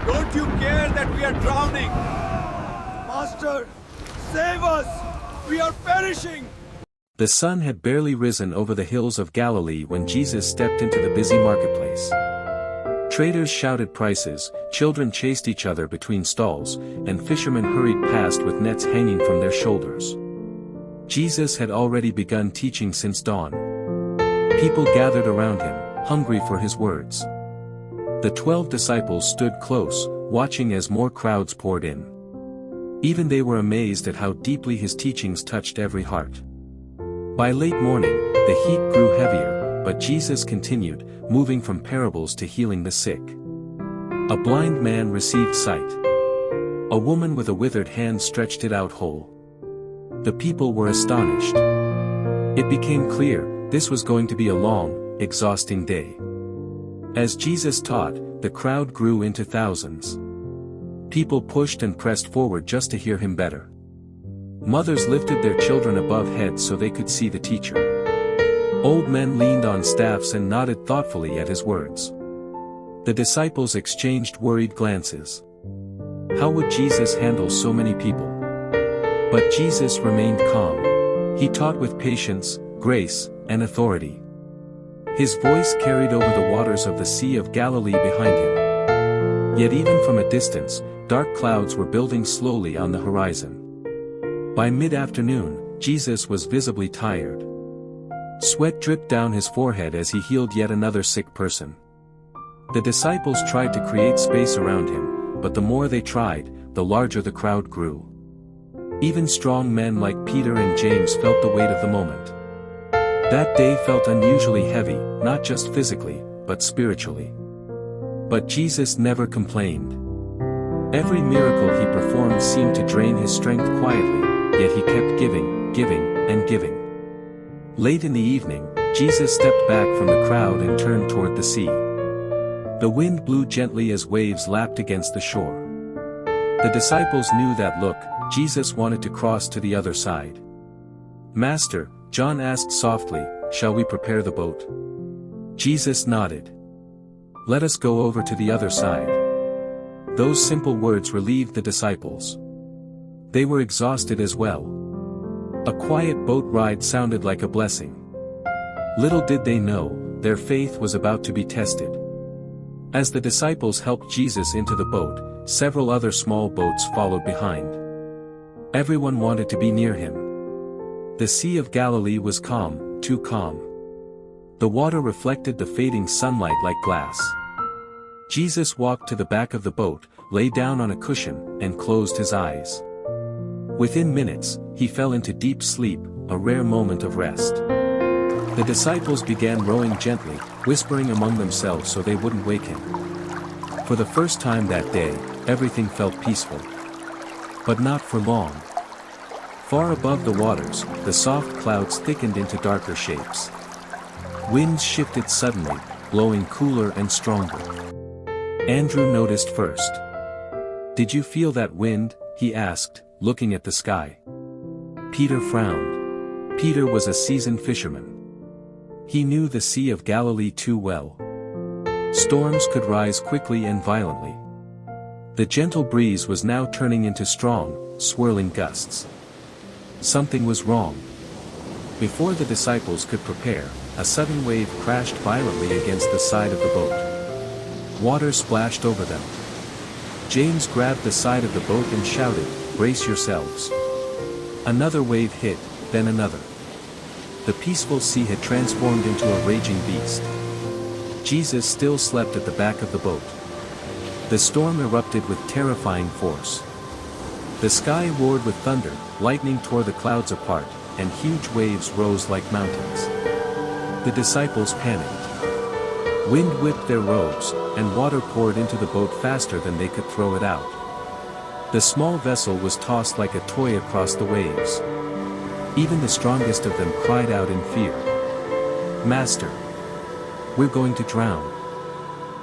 Don't you care that we are drowning? Master, save us! We are perishing! The sun had barely risen over the hills of Galilee when Jesus stepped into the busy marketplace. Traders shouted prices, children chased each other between stalls, and fishermen hurried past with nets hanging from their shoulders. Jesus had already begun teaching since dawn. People gathered around him, hungry for his words. The 12 disciples stood close, watching as more crowds poured in. Even they were amazed at how deeply his teachings touched every heart. By late morning, the heat grew heavier, but Jesus continued, moving from parables to healing the sick. A blind man received sight. A woman with a withered hand stretched it out whole. The people were astonished. It became clear, this was going to be a long, exhausting day. As Jesus taught, the crowd grew into thousands. People pushed and pressed forward just to hear him better. Mothers lifted their children above heads so they could see the teacher. Old men leaned on staffs and nodded thoughtfully at his words. The disciples exchanged worried glances. How would Jesus handle so many people? But Jesus remained calm. He taught with patience, grace, and authority. His voice carried over the waters of the Sea of Galilee behind him. Yet even from a distance, dark clouds were building slowly on the horizon. By mid-afternoon, Jesus was visibly tired. Sweat dripped down his forehead as he healed yet another sick person. The disciples tried to create space around him, but the more they tried, the larger the crowd grew. Even strong men like Peter and James felt the weight of the moment. That day felt unusually heavy, not just physically, but spiritually. But Jesus never complained. Every miracle he performed seemed to drain his strength quietly, yet he kept giving, giving, and giving. Late in the evening, Jesus stepped back from the crowd and turned toward the sea. The wind blew gently as waves lapped against the shore. The disciples knew that look, Jesus wanted to cross to the other side. Master, John asked softly, shall we prepare the boat? Jesus nodded. Let us go over to the other side. Those simple words relieved the disciples. They were exhausted as well. A quiet boat ride sounded like a blessing. Little did they know, their faith was about to be tested. As the disciples helped Jesus into the boat, several other small boats followed behind. Everyone wanted to be near him. The Sea of Galilee was calm, too calm. The water reflected the fading sunlight like glass. Jesus walked to the back of the boat, lay down on a cushion, and closed his eyes. Within minutes, he fell into deep sleep, a rare moment of rest. The disciples began rowing gently, whispering among themselves so they wouldn't wake him. For the first time that day, everything felt peaceful. But not for long. Far above the waters, the soft clouds thickened into darker shapes. Winds shifted suddenly, blowing cooler and stronger. Andrew noticed first. Did you feel that wind? He asked, looking at the sky. Peter frowned. Peter was a seasoned fisherman. He knew the Sea of Galilee too well. Storms could rise quickly and violently. The gentle breeze was now turning into strong, swirling gusts. Something was wrong. Before the disciples could prepare, a sudden wave crashed violently against the side of the boat. Water splashed over them. James grabbed the side of the boat and shouted, "Brace yourselves." Another wave hit, then another. The peaceful sea had transformed into a raging beast. Jesus still slept at the back of the boat. The storm erupted with terrifying force. The sky roared with thunder, lightning tore the clouds apart, and huge waves rose like mountains. The disciples panicked. Wind whipped their robes, and water poured into the boat faster than they could throw it out. The small vessel was tossed like a toy across the waves. Even the strongest of them cried out in fear. "Master! We're going to drown."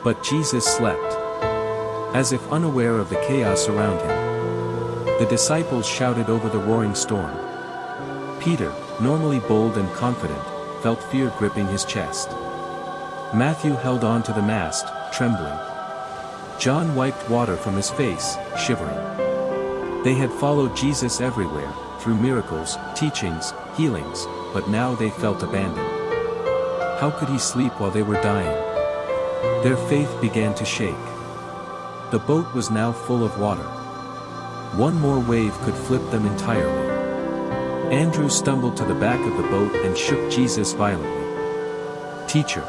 But Jesus slept. As if unaware of the chaos around him. The disciples shouted over the roaring storm. Peter, normally bold and confident, felt fear gripping his chest. Matthew held on to the mast, trembling. John wiped water from his face, shivering. They had followed Jesus everywhere, through miracles, teachings, healings, but now they felt abandoned. How could he sleep while they were dying? Their faith began to shake. The boat was now full of water. One more wave could flip them entirely. Andrew stumbled to the back of the boat and shook Jesus violently. "Teacher!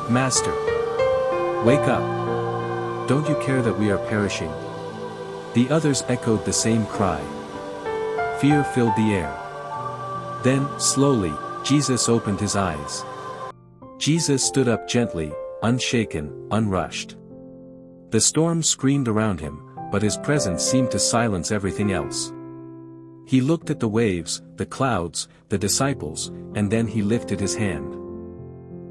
Master! Wake up! Don't you care that we are perishing?" The others echoed the same cry. Fear filled the air. Then, slowly, Jesus opened his eyes. Jesus stood up gently, unshaken, unrushed. The storm screamed around him, but his presence seemed to silence everything else. He looked at the waves, the clouds, the disciples, and then he lifted his hand.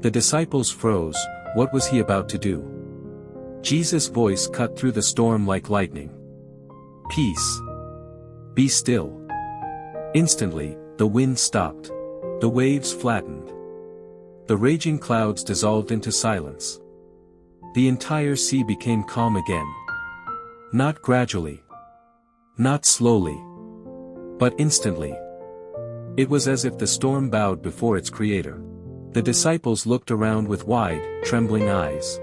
The disciples froze. What was he about to do? Jesus' voice cut through the storm like lightning. "Peace. Be still." Instantly, the wind stopped. The waves flattened. The raging clouds dissolved into silence. The entire sea became calm again. Not gradually. Not slowly. But instantly. It was as if the storm bowed before its creator. The disciples looked around with wide, trembling eyes.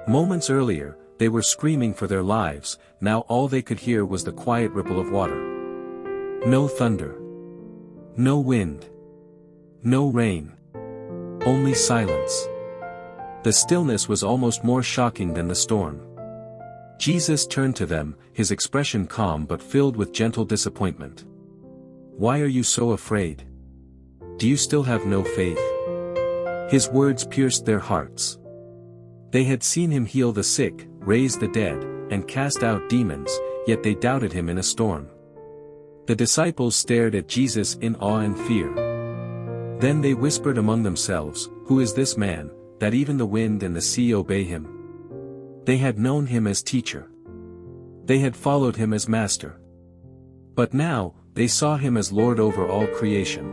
Moments earlier, they were screaming for their lives. Now all they could hear was the quiet ripple of water. No thunder. No wind. No rain. Only silence. The stillness was almost more shocking than the storm. Jesus turned to them, his expression calm but filled with gentle disappointment. "Why are you so afraid? Do you still have no faith?" His words pierced their hearts. They had seen him heal the sick, raise the dead, and cast out demons, yet they doubted him in a storm. The disciples stared at Jesus in awe and fear. Then they whispered among themselves, "Who is this man, that even the wind and the sea obey him?" They had known him as teacher. They had followed him as master. But now, they saw him as Lord over all creation.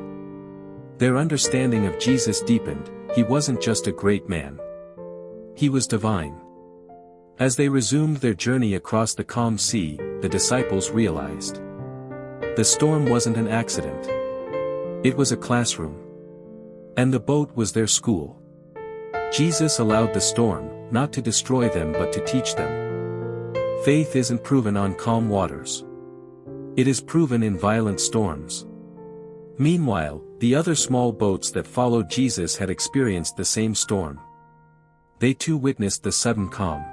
Their understanding of Jesus deepened. He wasn't just a great man. He was divine. As they resumed their journey across the calm sea, the disciples realized. The storm wasn't an accident. It was a classroom. And the boat was their school. Jesus allowed the storm, not to destroy them but to teach them. Faith isn't proven on calm waters. It is proven in violent storms. Meanwhile, the other small boats that followed Jesus had experienced the same storm. They too witnessed the sudden calm.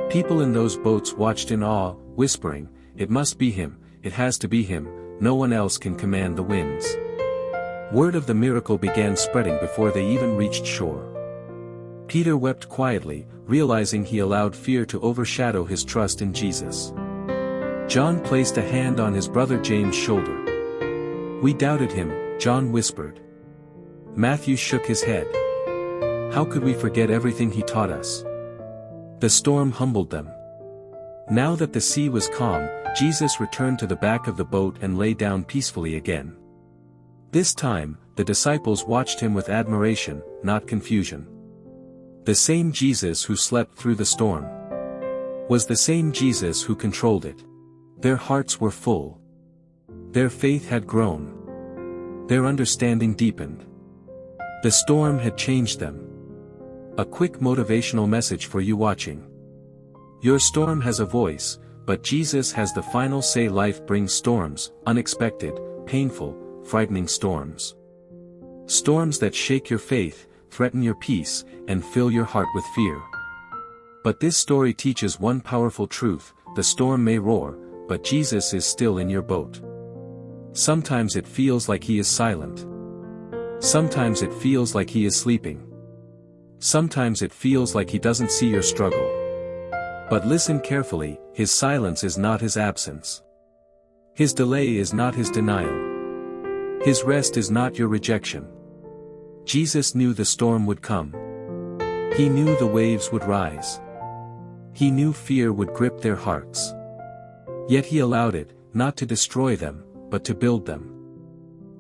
People in those boats watched in awe, whispering, "It must be him, it has to be him, no one else can command the winds." Word of the miracle began spreading before they even reached shore. Peter wept quietly, realizing he allowed fear to overshadow his trust in Jesus. John placed a hand on his brother James' shoulder. "We doubted him," John whispered. Matthew shook his head. "How could we forget everything he taught us?" The storm humbled them. Now that the sea was calm, Jesus returned to the back of the boat and lay down peacefully again. This time, the disciples watched him with admiration, not confusion. The same Jesus who slept through the storm was the same Jesus who controlled it. Their hearts were full. Their faith had grown. Their understanding deepened. The storm had changed them. A quick motivational message for you watching. Your storm has a voice, but Jesus has the final say. Life brings storms, unexpected, painful, frightening storms. Storms that shake your faith, threaten your peace, and fill your heart with fear. But this story teaches one powerful truth: the storm may roar, but Jesus is still in your boat. Sometimes it feels like he is silent. Sometimes it feels like he is sleeping. Sometimes it feels like he doesn't see your struggle. But listen carefully, his silence is not his absence. His delay is not his denial. His rest is not your rejection. Jesus knew the storm would come. He knew the waves would rise. He knew fear would grip their hearts. Yet he allowed it, not to destroy them, but to build them.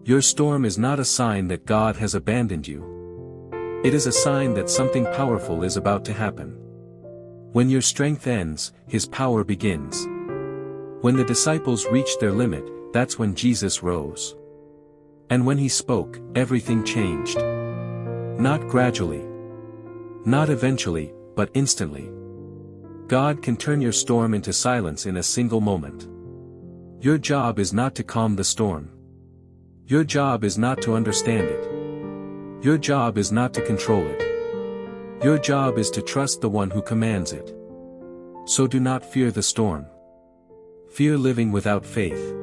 Your storm is not a sign that God has abandoned you. It is a sign that something powerful is about to happen. When your strength ends, his power begins. When the disciples reached their limit, that's when Jesus rose. And when he spoke, everything changed. Not gradually. Not eventually, but instantly. God can turn your storm into silence in a single moment. Your job is not to calm the storm. Your job is not to understand it. Your job is not to control it. Your job is to trust the one who commands it. So do not fear the storm. Fear living without faith.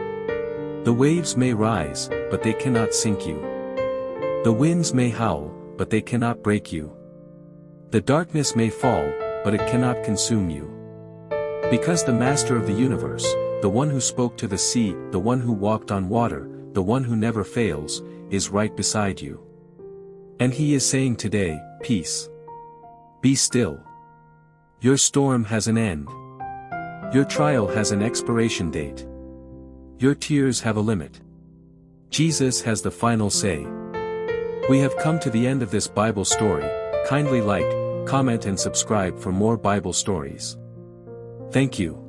The waves may rise, but they cannot sink you. The winds may howl, but they cannot break you. The darkness may fall, but it cannot consume you. Because the Master of the universe, the one who spoke to the sea, the one who walked on water, the one who never fails, is right beside you. And he is saying today, peace. Be still. Your storm has an end. Your trial has an expiration date. Your tears have a limit. Jesus has the final say. We have come to the end of this Bible story. Kindly like, comment and subscribe for more Bible stories. Thank you.